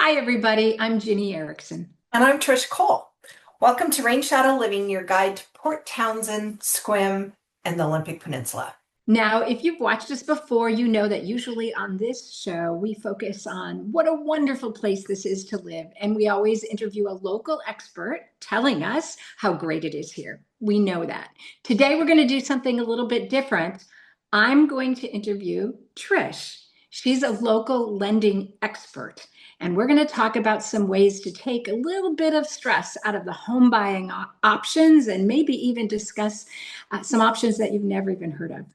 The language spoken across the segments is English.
Hi, everybody. I'm Ginny Erickson. And I'm Trish Cole. Welcome to Rainshadow Living, your guide to Port Townsend, Sequim, and the Olympic Peninsula. Now, if you've watched us before, you know that usually on this show, we focus on what a wonderful place this is to live. And we always interview a local expert telling us how great it is here. We know that. Today, we're going to do something a little bit different. I'm going to interview Trish. She's a local lending expert. And we're going to talk about some ways to take a little bit of stress out of the home buying options and maybe even discuss some options that you've never even heard of.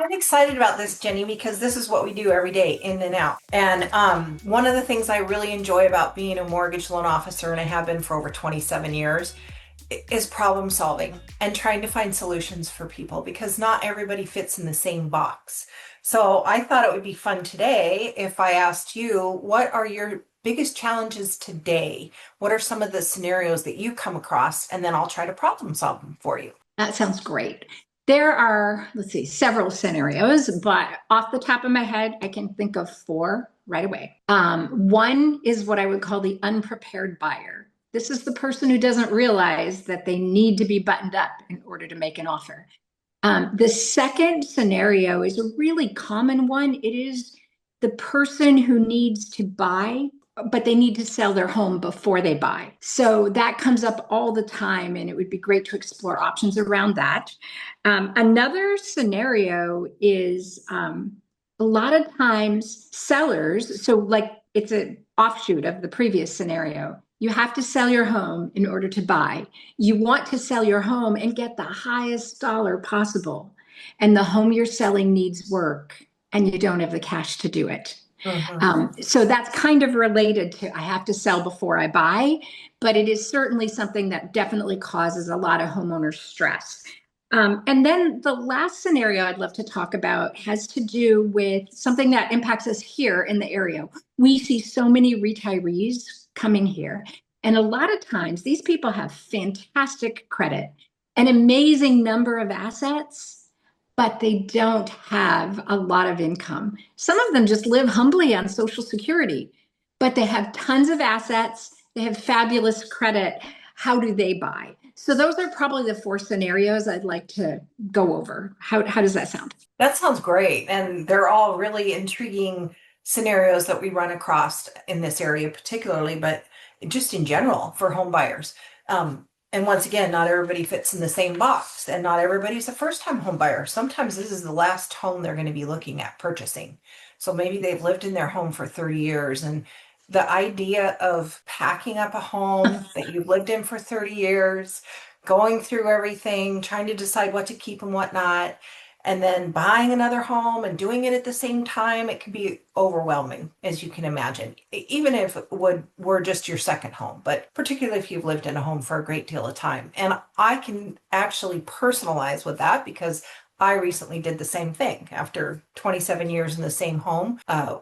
I'm excited about this, Jenny, because this is what we do every day, in and out. And one of the things I really enjoy about being a mortgage loan officer, and I have been for over 27 years, is problem solving and trying to find solutions for people because not everybody fits in the same box. So I thought it would be fun today if I asked you, what are your biggest challenges today? What are some of the scenarios that you come across? And then I'll try to problem solve them for you. That sounds great. There are, let's see, several scenarios, but off the top of my head, I can think of four right away. One is what I would call the unprepared buyer. This is the person who doesn't realize that they need to be buttoned up in order to make an offer. The second scenario is a really common one. It is the person who needs to buy, but they need to sell their home before they buy. So that comes up all the time, and it would be great to explore options around that. Another scenario is a lot of times sellers, so like it's an offshoot of the previous scenario. You have to sell your home in order to buy. You want to sell your home and get the highest dollar possible. And the home you're selling needs work, and you don't have the cash to do it. So that's kind of related to I have to sell before I buy, but it is certainly something that definitely causes a lot of homeowner stress. And then the last scenario I'd love to talk about has to do with something that impacts us here in the area. We see so many retirees coming here, and a lot of times these people have fantastic credit, an amazing number of assets, but they don't have a lot of income. Some of them just live humbly on Social Security, but they have tons of assets. They have fabulous credit. How do they buy? So those are probably the four scenarios I'd like to go over. How does that sound? That sounds great. And they're all really intriguing scenarios that we run across in this area, particularly, but just in general for home buyers. And once again, not everybody fits in the same box, and not everybody's a first-time home buyer. Sometimes this is the last home they're going to be looking at purchasing. So maybe they've lived in their home for 30 years, and the idea of packing up a home that you've lived in for 30 years, going through everything, trying to decide what to keep and what not, and then buying another home and doing it at the same time, it can be overwhelming, as you can imagine, even if it were just your second home, but particularly if you've lived in a home for a great deal of time. And I can actually personalize with that because I recently did the same thing. After 27 years in the same home,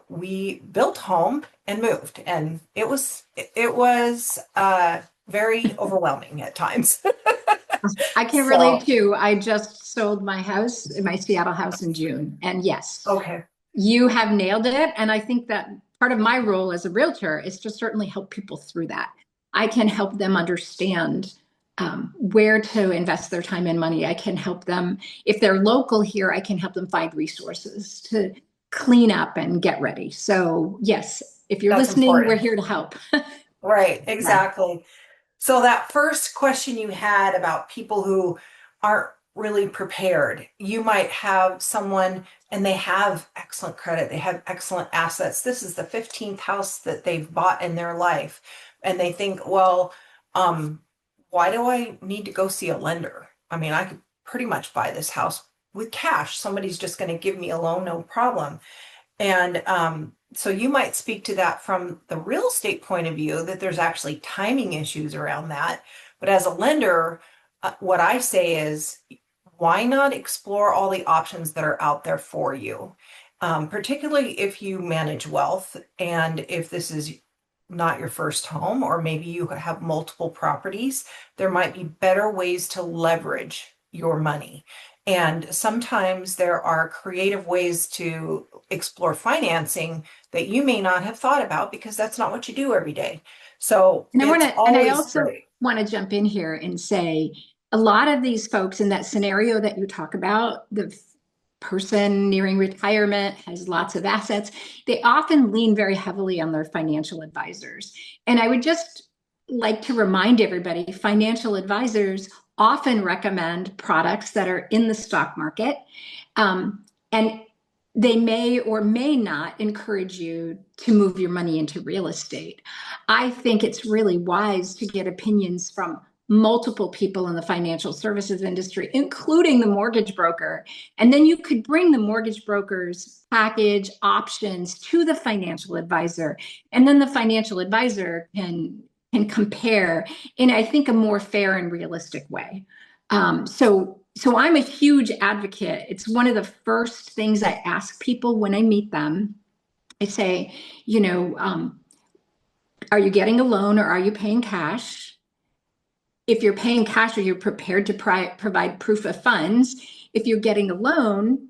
we built a home and moved, and it was very overwhelming at times. I can relate So, to. I just sold my house, my Seattle house in June. And yes, okay. you have nailed it. And I think that part of my role as a realtor is to certainly help people through that. I can help them understand where to invest their time and money. I can help them, if they're local here, I can help them find resources to clean up and get ready. So, yes, if you're That's listening, we're important. here to help. Right, Yeah. exactly. So that first question you had about people who aren't really prepared, you might have someone and they have excellent credit, they have excellent assets. This is the 15th house that they've bought in their life. And they think, well, um, why do I need to go see a lender? I mean, I could pretty much buy this house with cash. Somebody's just going to give me a loan, no problem. And so you might speak to that from the real estate point of view, that there's actually timing issues around that. But as a lender, what I say is, why not explore all the options that are out there for you? Particularly if you manage wealth and if this is not your first home, or maybe you have multiple properties, there might be better ways to leverage your money. And sometimes there are creative ways to explore financing that you may not have thought about because that's not what you do every day. So it's And I always also great. want to jump in here and say a lot of these folks in that scenario that you talk about, the person nearing retirement has lots of assets, they often lean very heavily on their financial advisors. And I would just like to remind everybody, financial advisors often recommend products that are in the stock market. And they may or may not encourage you to move your money into real estate. I think it's really wise to get opinions from multiple people in the financial services industry, including the mortgage broker. And then you could bring the mortgage broker's package options to the financial advisor. And then the financial advisor can compare in, I think, a more fair and realistic way. So I'm a huge advocate. It's one of the first things I ask people when I meet them. I say, are you getting a loan or are you paying cash? If you're paying cash, are you prepared to provide proof of funds? If you're getting a loan,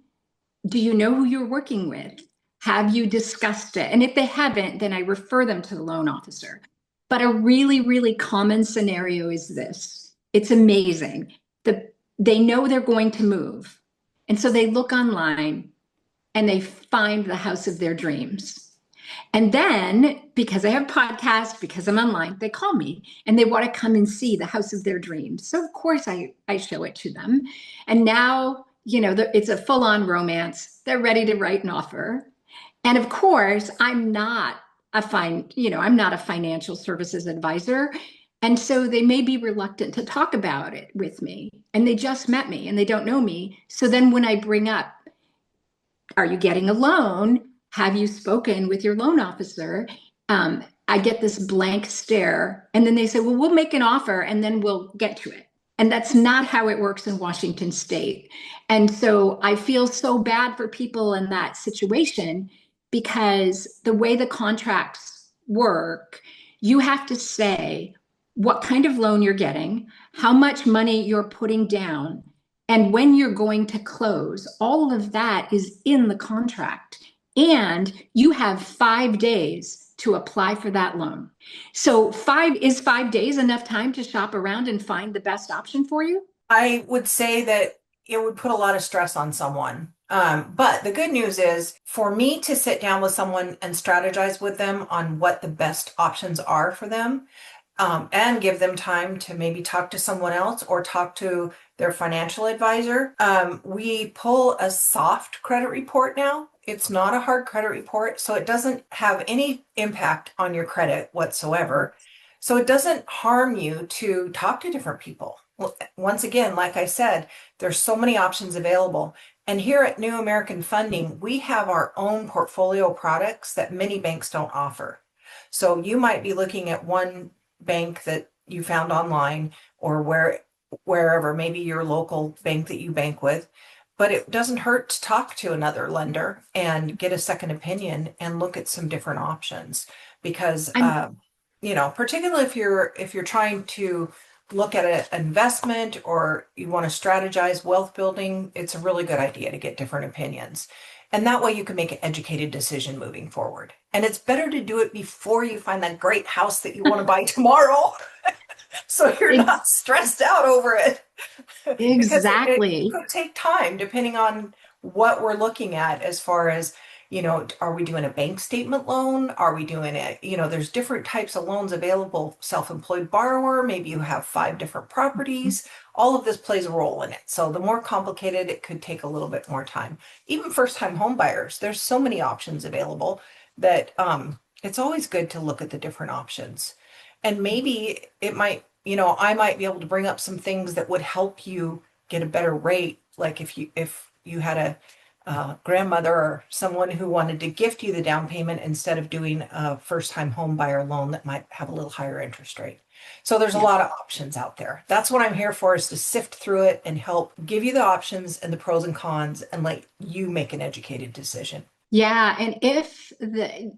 do you know who you're working with? Have you discussed it? And if they haven't, then I refer them to the loan officer. But a really, really common scenario is this. It's amazing. They know they're going to move. And so they look online and they find the house of their dreams. And then, because I have podcasts, because I'm online, they call me and they want to come and see the house of their dreams. So of course I show it to them. And now, it's a full-on romance. They're ready to write an offer. And of course, I'm not I'm not a financial services advisor. And so they may be reluctant to talk about it with me. And they just met me and they don't know me. So then when I bring up, are you getting a loan? Have you spoken with your loan officer? I get this blank stare. And then they say, well, we'll make an offer and then we'll get to it. And that's not how it works in Washington state. And so I feel so bad for people in that situation because the way the contracts work, you have to say what kind of loan you're getting, how much money you're putting down, and when you're going to close. All of that is in the contract. And you have 5 days to apply for that loan. So 5 days enough time to shop around and find the best option for you? I would say that it would put a lot of stress on someone. But the good news is for me to sit down with someone and strategize with them on what the best options are for them, and give them time to maybe talk to someone else or talk to their financial advisor. We pull a soft credit report now. It's not a hard credit report, so it doesn't have any impact on your credit whatsoever. So it doesn't harm you to talk to different people. Once again, like I said, there's so many options available. And here at New American Funding, we have our own portfolio products that many banks don't offer. So you might be looking at one bank that you found online or wherever, maybe your local bank that you bank with, but it doesn't hurt to talk to another lender and get a second opinion and look at some different options because particularly if you're trying to look at an investment or you want to strategize wealth building, it's a really good idea to get different opinions. And that way you can make an educated decision moving forward. And it's better to do it before you find that great house that you want to buy tomorrow. So you're not stressed out over it. Because it Exactly. could take time depending on what we're looking at as far as, are we doing a bank statement loan? Are we doing it? There's different types of loans available. Self-employed borrower, maybe you have 5 different properties. All of this plays a role in it. So the more complicated, it could take a little bit more time. Even first-time home buyers, there's so many options available that it's always good to look at the different options. And maybe it might, I might be able to bring up some things that would help you get a better rate. Like if you had a grandmother or someone who wanted to gift you the down payment instead of doing a first-time home buyer loan that might have a little higher interest rate. So there's a Yeah. lot of options out there. That's what I'm here for, is to sift through it and help give you the options and the pros and cons and let you make an educated decision. Yeah, and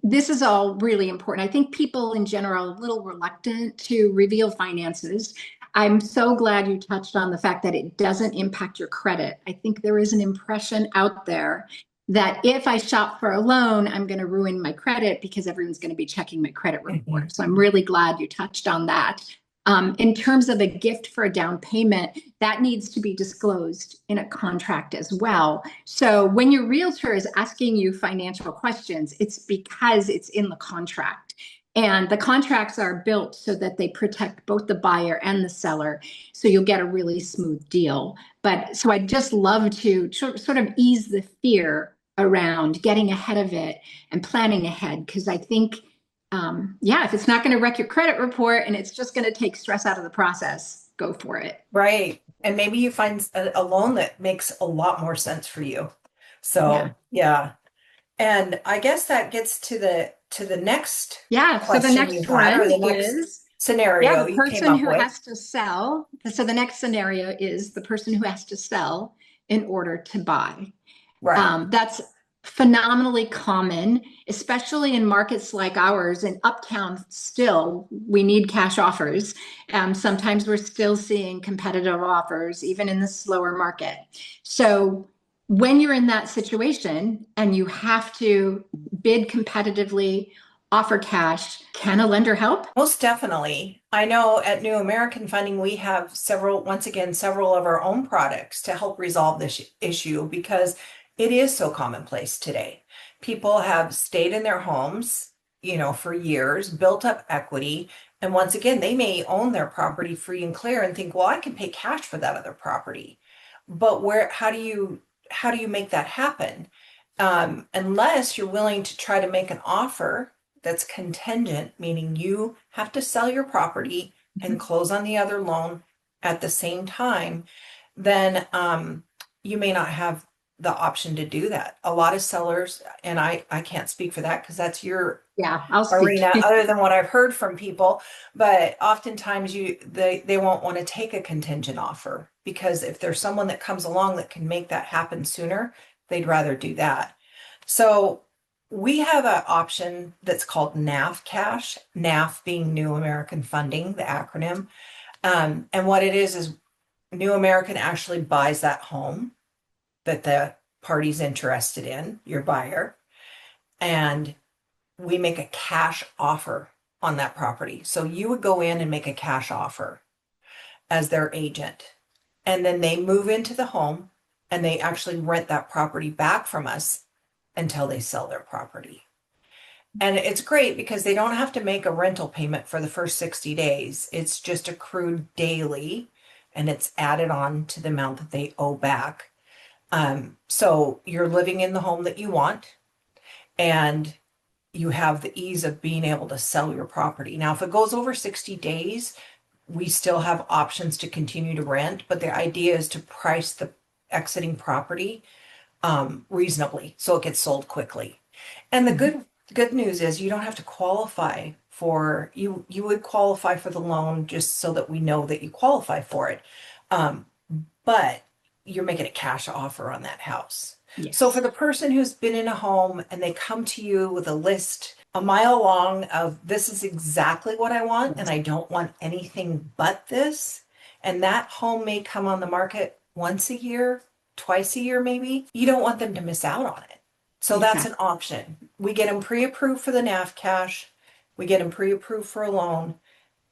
this is all really important. I think people in general are a little reluctant to reveal finances. I'm so glad you touched on the fact that it doesn't impact your credit. I think there is an impression out there that if I shop for a loan, I'm going to ruin my credit because everyone's going to be checking my credit Mhm. report. So I'm really glad you touched on that. In terms of a gift for a down payment, that needs to be disclosed in a contract as well. So when your realtor is asking you financial questions, it's because it's in the contract. And the contracts are built so that they protect both the buyer and the seller. So you'll get a really smooth deal. But so I'd just love to sort of ease the fear around getting ahead of it and planning ahead. Because I think, yeah, if it's not going to wreck your credit report and it's just going to take stress out of the process, go for it. Right. And maybe you find a loan that makes a lot more sense for you. Yeah. So, yeah. And I guess that gets to the next Yeah. So the question you next had, one or the next is, yeah, scenario the you came person up who with. has to sell. So the next scenario is the person who has to sell in order to buy. Right. That's phenomenally common, especially in markets like ours. In Uptown, still, we need cash offers. Sometimes we're still seeing competitive offers, even in the slower market. So when you're in that situation and you have to bid competitively, offer cash, can a lender help? Most definitely. I know at New American Funding, we have several, once again, several of our own products to help resolve this issue because it is so commonplace today. People have stayed in their homes, for years, built up equity, and once again, they may own their property free and clear and think, well, I can pay cash for that other property. But how do you make that happen? Unless you're willing to try to make an offer that's contingent, meaning you have to sell your property and close on the other loan at the same time, then you may not have the option to do that. A lot of sellers, and I can't speak for that because that's your Yeah, I'll speak. arena other than what I've heard from people, but oftentimes they won't want to take a contingent offer because if there's someone that comes along that can make that happen sooner, they'd rather do that. So we have an option that's called NAF cash, NAF being New American Funding, the acronym. And what it is New American actually buys that home that the party's interested in, your buyer, and we make a cash offer on that property. So you would go in and make a cash offer as their agent. And then they move into the home and they actually rent that property back from us until they sell their property. And it's great because they don't have to make a rental payment for the first 60 days. It's just accrued daily and it's added on to the amount that they owe back. So you're living in the home that you want and you have the ease of being able to sell your property. Now, if it goes over 60 days, we still have options to continue to rent, but the idea is to price the exiting property reasonably so it gets sold quickly. And the good news is you don't have to qualify for you would qualify for the loan just so that we know that you qualify for it. Um, but you're making a cash offer on that house. So Yes. for the person who's been in a home and they come to you with a list a mile long of this is exactly what I want and I don't want anything but this, and that home may come on the market once a year, twice a year maybe, you don't want them to miss out on it. So that's an Exactly. option. We get them pre-approved for the NAF cash. We get them pre-approved for a loan.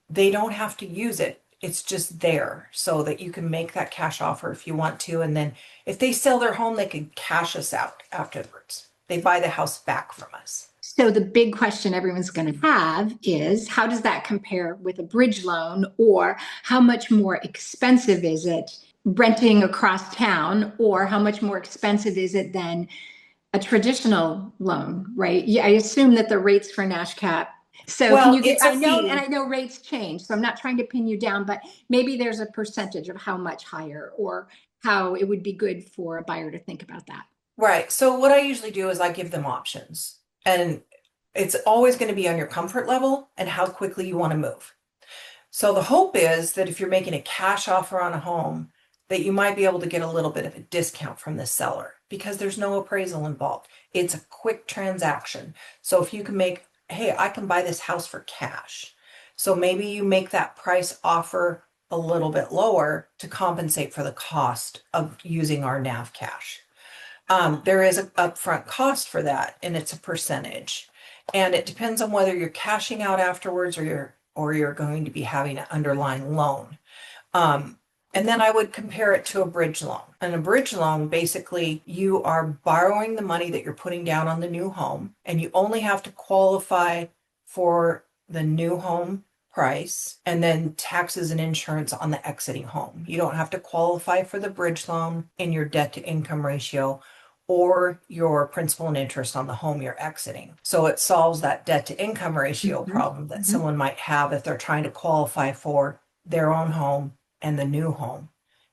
They don't have to use it. It's just there so that you can make that cash offer if you want to. And then if they sell their home, they can cash us out afterwards. They buy the house back from us. So the big question everyone's going to have is how does that compare with a bridge loan, or how much more expensive is it renting across town, or how much more expensive is it than a traditional loan, right? Yeah, I assume that the rates for Nash Cap. So can Well, you get, it's a and fee. I know rates change, so I'm not trying to pin you down, but maybe there's a percentage of how much higher or how it would be good for a buyer to think about that. Right. So what I usually do is I give them options. And it's always going to be on your comfort level and how quickly you want to move. So the hope is that if you're making a cash offer on a home, that you might be able to get a little bit of a discount from the seller because there's no appraisal involved. It's a quick transaction. So if you can make, hey, I can buy this house for cash. So maybe you make that price offer a little bit lower to compensate for the cost of using our NAV cash. There is an upfront cost for that, and it's a percentage. And it depends on whether you're cashing out afterwards or you're going to be having an underlying loan. And then I would compare it to a bridge loan. And a bridge loan, basically, you are borrowing the money that you're putting down on the new home, and you only have to qualify for the new home price and then taxes and insurance on the exiting home. You don't have to qualify for the bridge loan in your debt to income ratio or your principal and interest on the home you're exiting. So it solves that debt to income ratio problem that someone might have if they're trying to qualify for their own home and the new home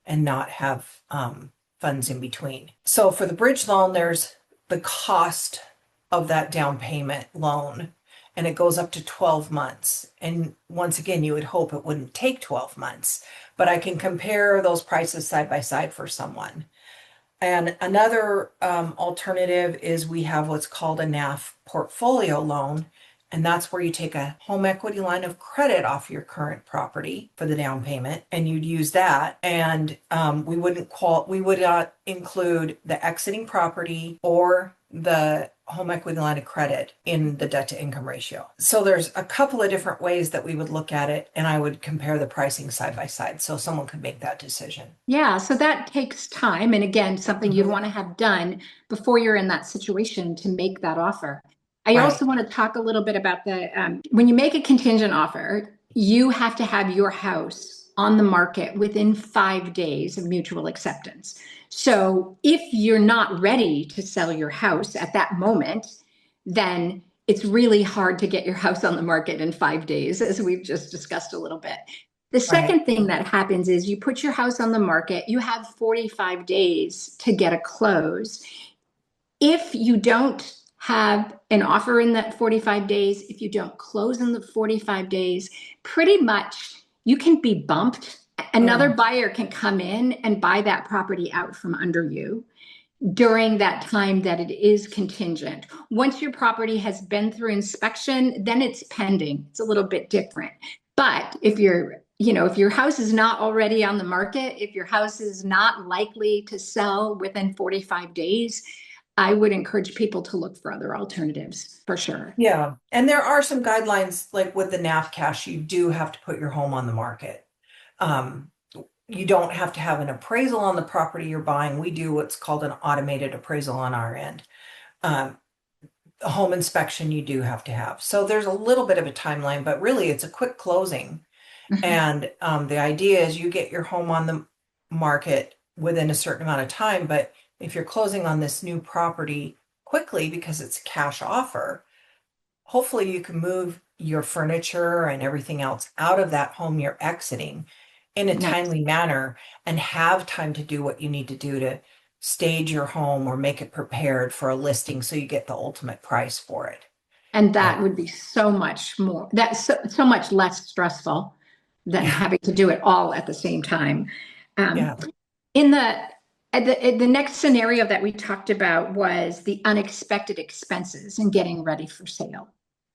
and not have funds in between. So for the bridge loan, there's the cost of that down payment loan, and it goes up to 12 months. And once again, you would hope it wouldn't take 12 months, but I can compare those prices side by side for someone. And another alternative is we have what's called a NAF portfolio loan. And that's where you take a home equity line of credit off your current property for the down payment, and you'd use that. And we would not include the exiting property or the home equity line of credit in the debt to income ratio. So there's a couple of different ways that we would look at it, and I would compare the pricing side by side so someone could make that decision. Yeah, so that takes time. And again, something you'd want to have done before you're in that situation to make that offer. I Right. also want to talk a little bit about when you make a contingent offer, you have to have your house on the market within 5 days of mutual acceptance. So if you're not ready to sell your house at that moment, then it's really hard to get your house on the market in 5 days, as we've just discussed a little bit. The second thing that happens is you put your house on the market, you have 45 days to get a close. If you don't have an offer in that 45 days, if you don't close in the 45 days, pretty much you can be bumped. Another buyer can come in and buy that property out from under you during that time that it is contingent. Once your property has been through inspection, then it's pending. It's a little bit different. But if your house is not already on the market, if your house is not likely to sell within 45 days, I would encourage people to look for other alternatives for sure. Yeah. And there are some guidelines, like with the NAF cash, you do have to put your home on the market. You don't have to have an appraisal on the property you're buying. We do what's called an automated appraisal on our end. A home inspection you do have to have. So there's a little bit of a timeline, but really it's a quick closing. And the idea is you get your home on the market within a certain amount of time, but if you're closing on this new property quickly because it's a cash offer, hopefully you can move your furniture and everything else out of that home you're exiting in a timely manner and have time to do what you need to do to stage your home or make it prepared for a listing so you get the ultimate price for it. And that would be so much more, that's so much less stressful than having to do it all at the same time. In the next scenario that we talked about was the unexpected expenses and getting ready for sale.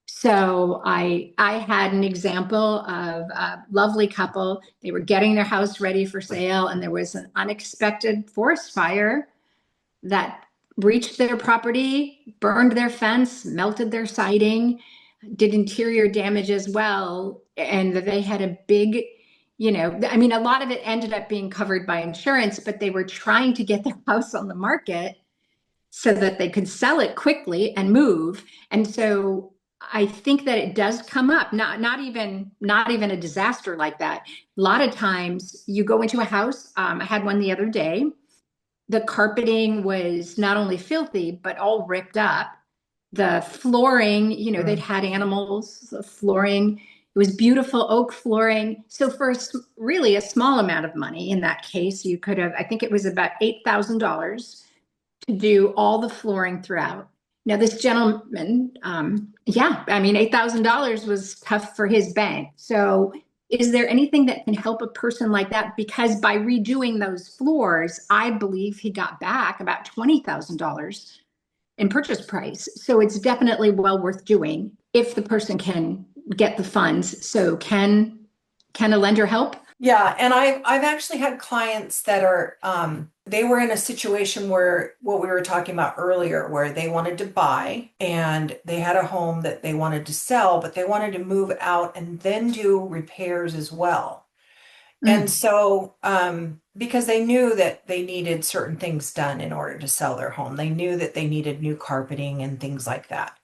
So I had an example of a lovely couple. They were getting their house ready for sale, and there was an unexpected forest fire that breached their property, burned their fence, melted their siding, did interior damage as well. And they had a big, a lot of it ended up being covered by insurance, but they were trying to get their house on the market so that they could sell it quickly and move. And so I think that it does come up, not even a disaster like that. A lot of times you go into a house. I had one the other day. The carpeting was not only filthy, but all ripped up. The flooring, they'd had animals, the flooring, it was beautiful oak flooring. So for really a small amount of money in that case, you could have, I think it was about $8,000 to do all the flooring throughout. Now this gentleman, $8,000 was tough for his bank. So is there anything that can help a person like that? Because by redoing those floors, I believe he got back about $20,000 in purchase price. So it's definitely well worth doing if the person can get the funds. So can a lender help? Yeah, and I've actually had clients that are they were in a situation where what we were talking about earlier, where they wanted to buy and they had a home that they wanted to sell, but they wanted to move out and then do repairs as well. And Mm. so because they knew that they needed certain things done in order to sell their home, they knew that they needed new carpeting and things like that.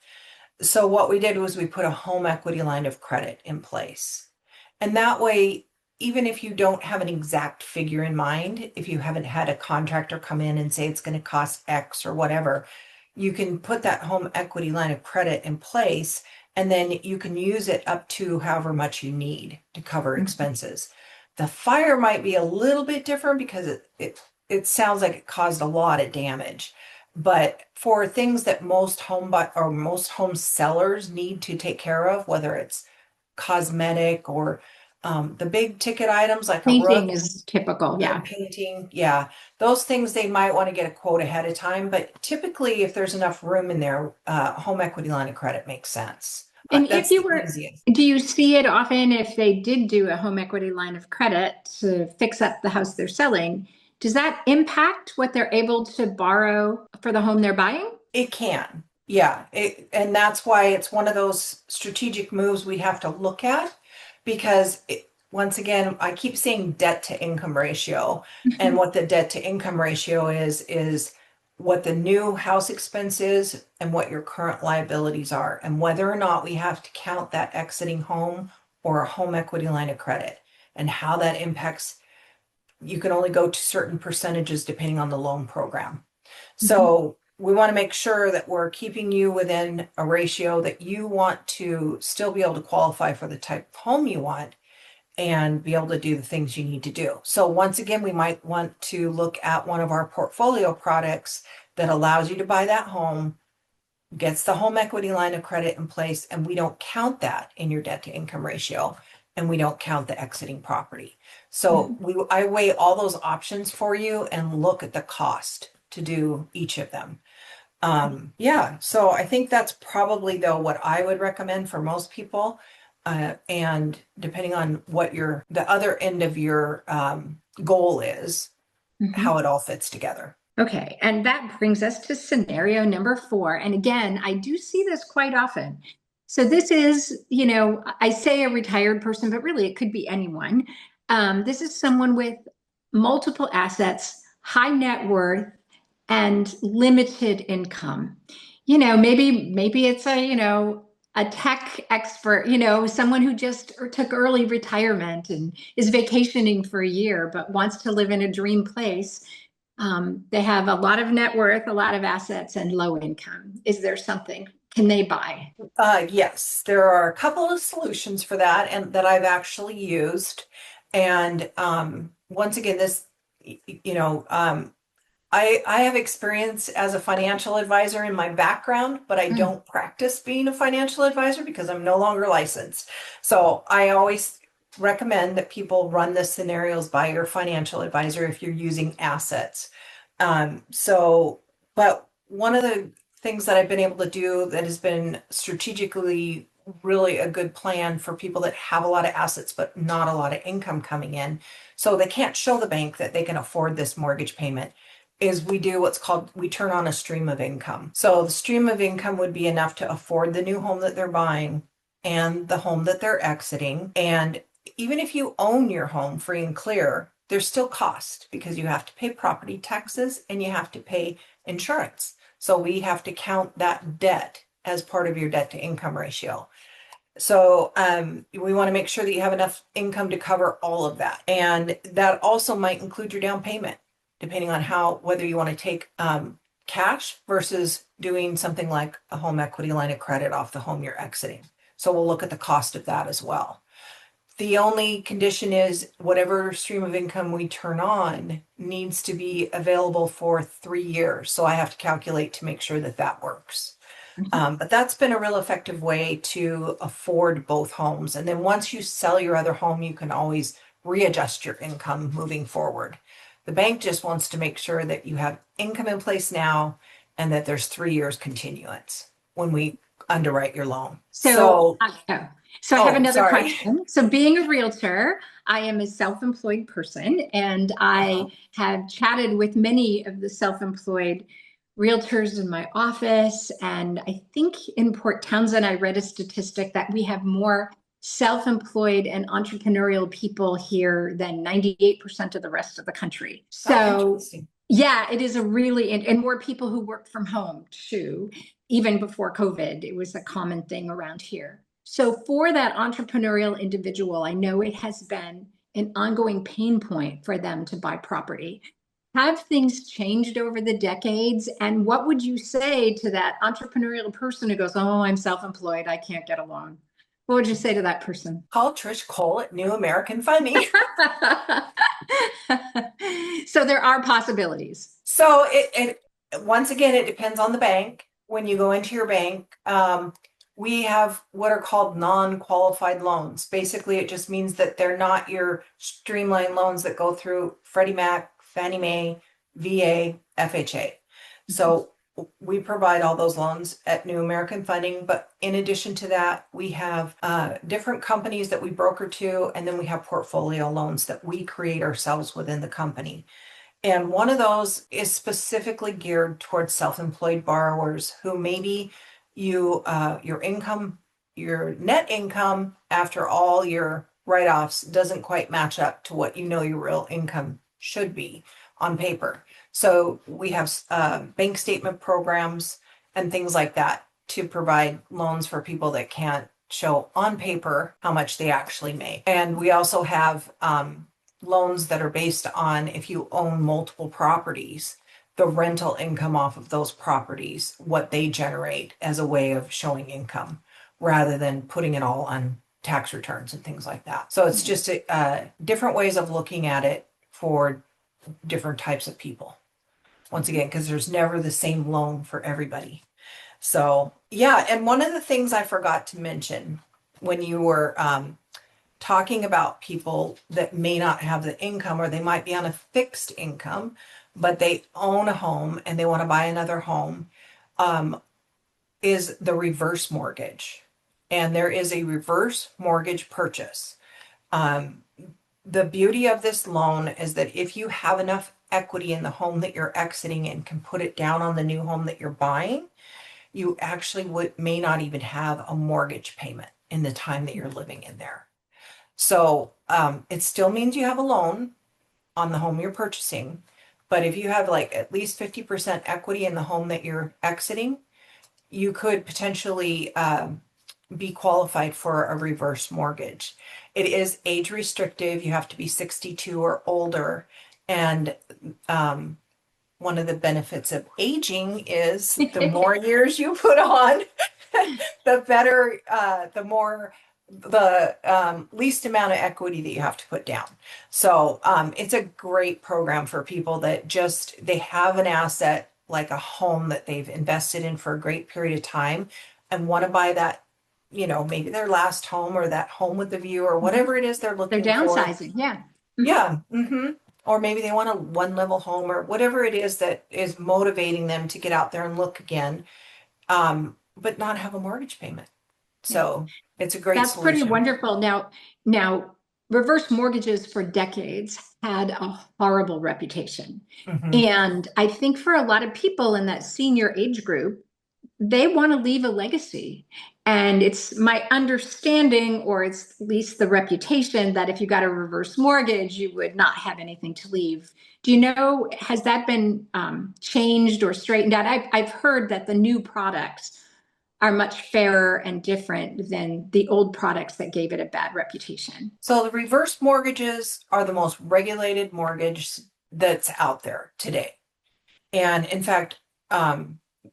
So what we did was we put a home equity line of credit in place. And that way, even if you don't have an exact figure in mind, if you haven't had a contractor come in and say it's going to cost X or whatever, you can put that home equity line of credit in place, and then you can use it up to however much you need to cover expenses. The fire might be a little bit different because it sounds like it caused a lot of damage. But for things that most home sellers need to take care of, whether it's cosmetic or the big ticket items like a roof Painting is typical. and Yeah. painting, yeah, those things they might want to get a quote ahead of time. But typically, if there's enough room in there, home equity line of credit makes sense. And if That's you the were, easiest. do you see it often if they did do a home equity line of credit to fix up the house they're selling? Does that impact what they're able to borrow for the home they're buying? It can. Yeah. And that's why it's one of those strategic moves we have to look at because once again, I keep saying debt to income ratio. And what the debt to income ratio is what the new house expense is and what your current liabilities are, and whether or not we have to count that exiting home or a home equity line of credit, and how that impacts. You can only go to certain percentages depending on the loan program. Mhm. So we want to make sure that we're keeping you within a ratio that you want to still be able to qualify for the type of home you want and be able to do the things you need to do. So once again, we might want to look at one of our portfolio products that allows you to buy that home, gets the home equity line of credit in place, and we don't count that in your debt to income ratio, and we don't count the exiting property. So I weigh all those options for you and look at the cost to do each of them. Yeah, so I think that's probably though what I would recommend for most people. And depending on what the other end of your goal is, how Mhm. it all fits together. Okay, and that brings us to scenario number 4. And again, I do see this quite often. So this is, I say a retired person, but really it could be anyone. This is someone with multiple assets, high net worth, and limited income. Maybe it's a tech expert, someone who just took early retirement and is vacationing for a year, but wants to live in a dream place. They have a lot of net worth, a lot of assets, and low income. Is there something? Can they buy? Yes, there are a couple of solutions for that and that I've actually used. And once again, I have experience as a financial advisor in my background, but I Mm. don't practice being a financial advisor because I'm no longer licensed. So I always recommend that people run the scenarios by your financial advisor if you're using assets. But one of the things that I've been able to do that has been strategically really a good plan for people that have a lot of assets but not a lot of income coming in, so they can't show the bank that they can afford this mortgage payment, is we do what's called, we turn on a stream of income. So the stream of income would be enough to afford the new home that they're buying and the home that they're exiting. And even if you own your home free and clear, there's still cost because you have to pay property taxes and you have to pay insurance. So we have to count that debt as part of your debt to income ratio. So we want to make sure that you have enough income to cover all of that. And that also might include your down payment, depending on whether you want to take cash versus doing something like a home equity line of credit off the home you're exiting. So we'll look at the cost of that as well. The only condition is whatever stream of income we turn on needs to be available for 3 years. So I have to calculate to make sure that that works. But that's been a real effective way to afford both homes. And then once you sell your other home, you can always readjust your income moving forward. The bank just wants to make sure that you have income in place now and that there's 3 years continuance when we underwrite your loan. So, so I have Oh, another sorry. question. So being a realtor, I am a self-employed person, and I have chatted with many of the self-employed realtors in my office. And I think in Port Townsend, I read a statistic that we have more self-employed and entrepreneurial people here than 98% of the rest of the country. So yeah, it is a really, and more people who work from home too. Even before COVID, it was a common thing around here. So for that entrepreneurial individual, I know it has been an ongoing pain point for them to buy property. Have things changed over the decades? And what would you say to that entrepreneurial person who goes, oh, I'm self-employed, I can't get a loan? What would you say to that person? Call Trish Cole at New American Funding. So there are possibilities. So it once again, it depends on the bank. When you go into your bank, we have what are called non-qualified loans. Basically, it just means that they're not your streamlined loans that go through Freddie Mac, Fannie Mae, VA, FHA. So we provide all those loans at New American Funding. But in addition to that, we have different companies that we broker to, and then we have portfolio loans that we create ourselves within the company. And one of those is specifically geared towards self-employed borrowers who maybe your income, your net income after all your write-offs doesn't quite match up to what you know your real income should be on paper. So we have bank statement programs and things like that to provide loans for people that can't show on paper how much they actually make. And we also have loans that are based on if you own multiple properties, the rental income off of those properties, what they generate as a way of showing income rather than putting it all on tax returns and things like that. So it's just different ways of looking at it for different types of people. Once again, because there's never the same loan for everybody. So yeah, and one of the things I forgot to mention when you were talking about people that may not have the income, or they might be on a fixed income, but they own a home and they want to buy another home, is the reverse mortgage. And there is a reverse mortgage purchase. The beauty of this loan is that if you have enough equity in the home that you're exiting and can put it down on the new home that you're buying, you actually may not even have a mortgage payment in the time that you're living in there. So it still means you have a loan on the home you're purchasing, but if you have like at least 50% equity in the home that you're exiting, you could potentially be qualified for a reverse mortgage. It is age restrictive. You have to be 62 or older. And one of the benefits of aging is the more years you put on, the better, the least amount of equity that you have to put down. So it's a great program for people that they have an asset like a home that they've invested in for a great period of time and want to buy that, maybe their last home or that home with the view or whatever it is they're looking for. They're downsizing, yeah. Yeah. Or maybe they want a one-level home or whatever it is that is motivating them to get out there and look again, but not have a mortgage payment. So it's a great That's solution. pretty wonderful. Now, reverse mortgages for decades had a horrible reputation. And I think for a lot of people in that senior age group, they want to leave a legacy. And it's my understanding, or it's at least the reputation, that if you got a reverse mortgage, you would not have anything to leave. Do you know, has that been changed or straightened out? I've heard that the new products are much fairer and different than the old products that gave it a bad reputation. So the reverse mortgages are the most regulated mortgage that's out there today. And in fact,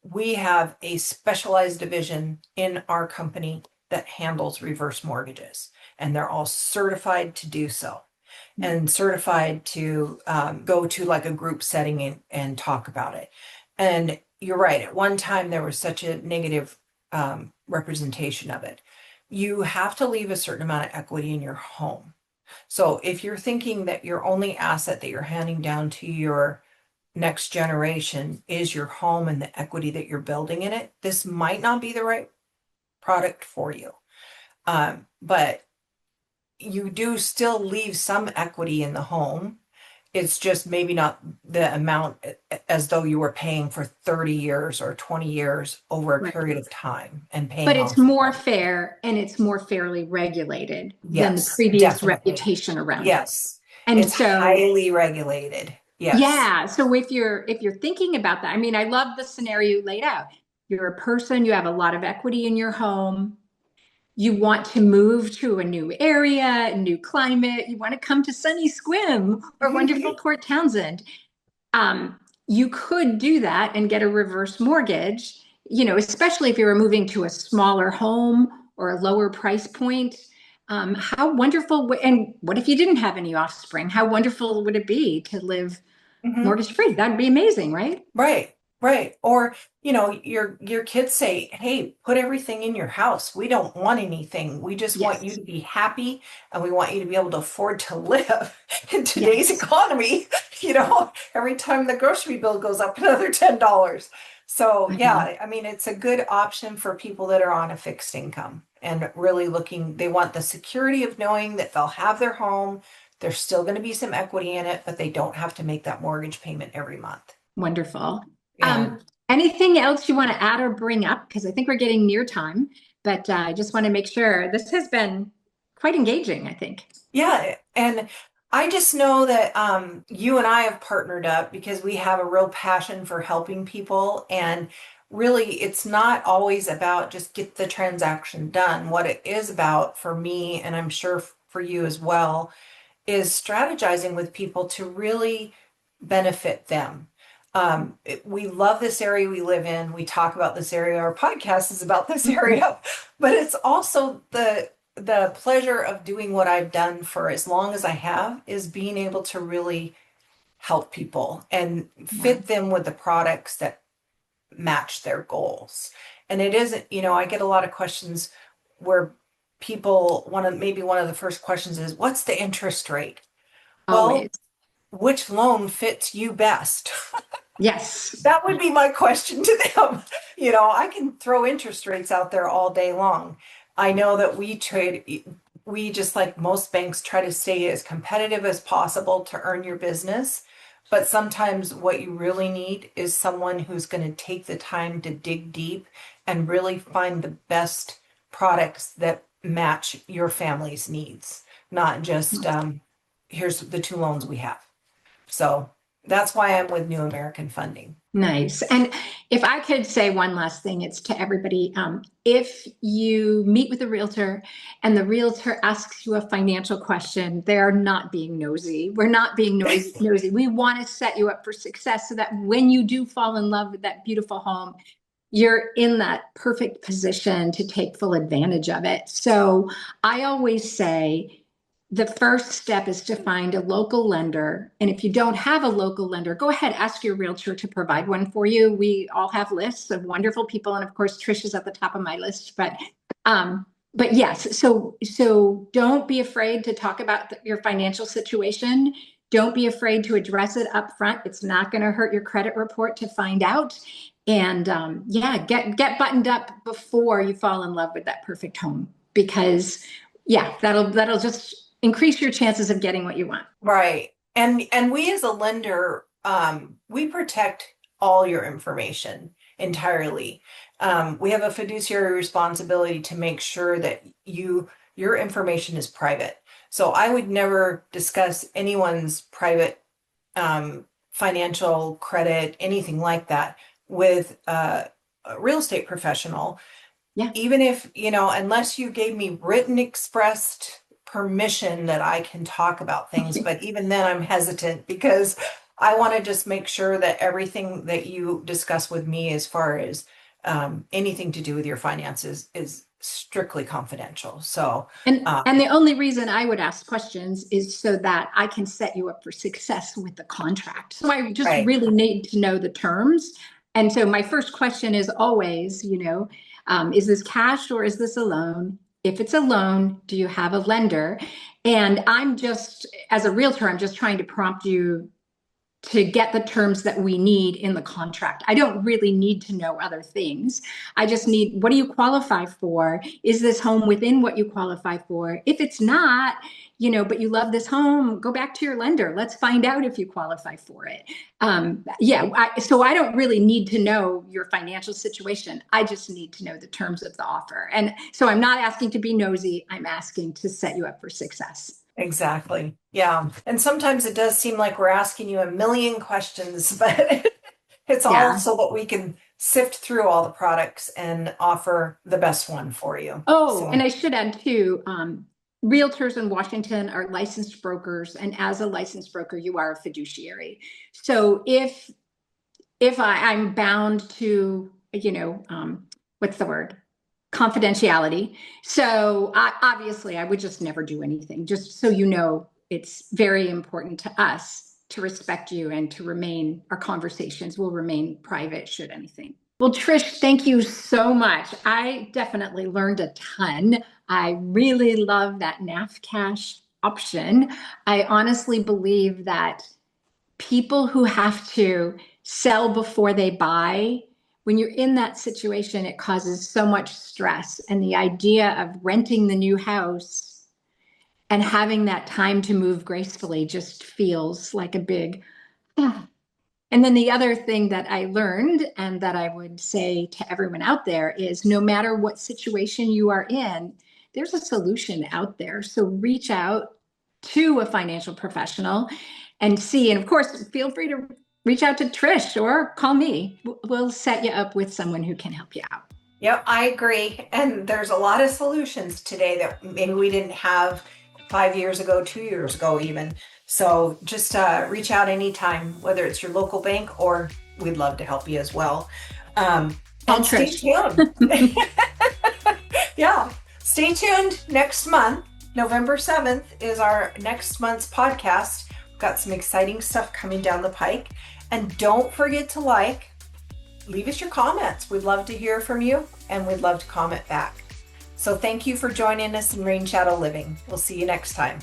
we have a specialized division in our company that handles reverse mortgages, and they're all certified to do so and certified to go to like a group setting and talk about it. And you're right, at one time there was such a negative representation of it. You have to leave a certain amount of equity in your home. So if you're thinking that your only asset that you're handing down to your next generation is your home and the equity that you're building in it, this might not be the right product for you. But you do still leave some equity in the home. It's just maybe not the amount as though you were paying for 30 years or 20 years over a Right. period of time and But paying it's off. more fair and it's more fairly regulated than the Yes, previous definitely. reputation around it. Yes. And It's so, highly regulated. Yes. yeah. So if you're thinking about that, I mean, I love the scenario you laid out. You're a person, you have a lot of equity in your home. You want to move to a new area, a new climate. You want to come to sunny Sequim or wonderful Port Townsend. You could do that and get a reverse mortgage, especially if you were moving to a smaller home or a lower price point. How wonderful, and what if you didn't have any offspring? How wonderful would it be to live Mhm. mortgage free? That'd be amazing, right? Right, right. Or, your kids say, "Hey, put everything in your house. We don't want anything. We just want you Yes, to be happy and we want you to be able to afford to live in today's yes. economy." Every time the grocery bill goes up another $10. So, I know. yeah, I mean, it's a good option for people that are on a fixed income and really looking, they want the security of knowing that they'll have their home. There's still going to be some equity in it, but they don't have to make that mortgage payment every month. Wonderful. Yeah. Anything else you want to add or bring up? Because I think we're getting near time, but I just want to make sure this has been quite engaging, I think. Yeah. And I just know that you and I have partnered up because we have a real passion for helping people. And really, it's not always about just get the transaction done. What it is about for me, and I'm sure for you as well, is strategizing with people to really benefit them. We love this area we live in. We talk about this area. Our podcast is about this area, but it's also the pleasure of doing what I've done for as long as I have is being able to really help people and Yeah. fit them with the products that match their goals. And it isn't, I get a lot of questions where people want to, maybe one of the first questions is, what's the interest rate? Well, Always. which loan fits you best? Yes. That would be my question to them. I can throw interest rates out there all day long. I know that we just like most banks try to stay as competitive as possible to earn your business. But sometimes what you really need is someone who's going to take the time to dig deep and really find the best products that match your family's needs, not just here's the two loans we have. So that's why I'm with New American Funding. Nice. And if I could say one last thing, it's to everybody. If you meet with a realtor and the realtor asks you a financial question, they're not being nosy. We're not being nosy. We want to set you up for success so that when you do fall in love with that beautiful home, you're in that perfect position to take full advantage of it. So I always say, the first step is to find a local lender. And if you don't have a local lender, go ahead, ask your realtor to provide one for you. We all have lists of wonderful people. And of course, Trish is at the top of my list, but yes, so don't be afraid to talk about your financial situation. Don't be afraid to address it up front. It's not going to hurt your credit report to find out. And yeah, get buttoned up before you fall in love with that perfect home, because yeah, that'll just increase your chances of getting what you want. Right. And we as a lender, we protect all your information entirely. We have a fiduciary responsibility to make sure that your information is private. So I would never discuss anyone's private financial credit, anything like that, with a real estate professional. Yeah. Even if, unless you gave me written expressed permission that I can talk about things, but even then I'm hesitant because I want to just make sure that everything that you discuss with me as far as anything to do with your finances is strictly confidential. So, And the only reason I would ask questions is so that I can set you up for success with the contract. So I just right. really need to know the terms. And so my first question is always, is this cash or is this a loan? If it's a loan, do you have a lender? And I'm just, as a realtor, I'm just trying to prompt you to get the terms that we need in the contract. I don't really need to know other things. I just need, what do you qualify for? Is this home within what you qualify for? If it's not, but you love this home, go back to your lender. Let's find out if you qualify for it. So I don't really need to know your financial situation. I just need to know the terms of the offer. And so I'm not asking to be nosy. I'm asking to set you up for success. Exactly. Yeah. And sometimes it does seem like we're asking you a million questions, but it's all so that we can sift through all the products and offer the best one for you. And I should add too, realtors in Washington are licensed brokers. And as a licensed broker, you are a fiduciary. So if I'm bound to, what's the word? Confidentiality. So obviously I would just never do anything, just so it's very important to us to respect you and our conversations will remain private should anything. Well, Trish, thank you so much. I definitely learned a ton. I really love that NAF cash option. I honestly believe that people who have to sell before they buy, when you're in that situation, it causes so much stress. And the idea of renting the new house and having that time to move gracefully just feels like a big, And then the other thing that I learned and that I would say to everyone out there is no matter what situation you are in, there's a solution out there. So reach out to a financial professional and see. And of course, feel free to reach out to Trish or call me. We'll set you up with someone who can help you out. Yep, I agree. And there's a lot of solutions today that maybe we didn't have 5 years ago, 2 years ago even. So just reach out anytime, whether it's your local bank or we'd love to help you as well. And stay tuned. Yeah, stay tuned next month. November 7th is our next month's podcast. We've got some exciting stuff coming down the pike. And don't forget to leave us your comments. We'd love to hear from you and we'd love to comment back. So thank you for joining us in Rainshadow Living. We'll see you next time.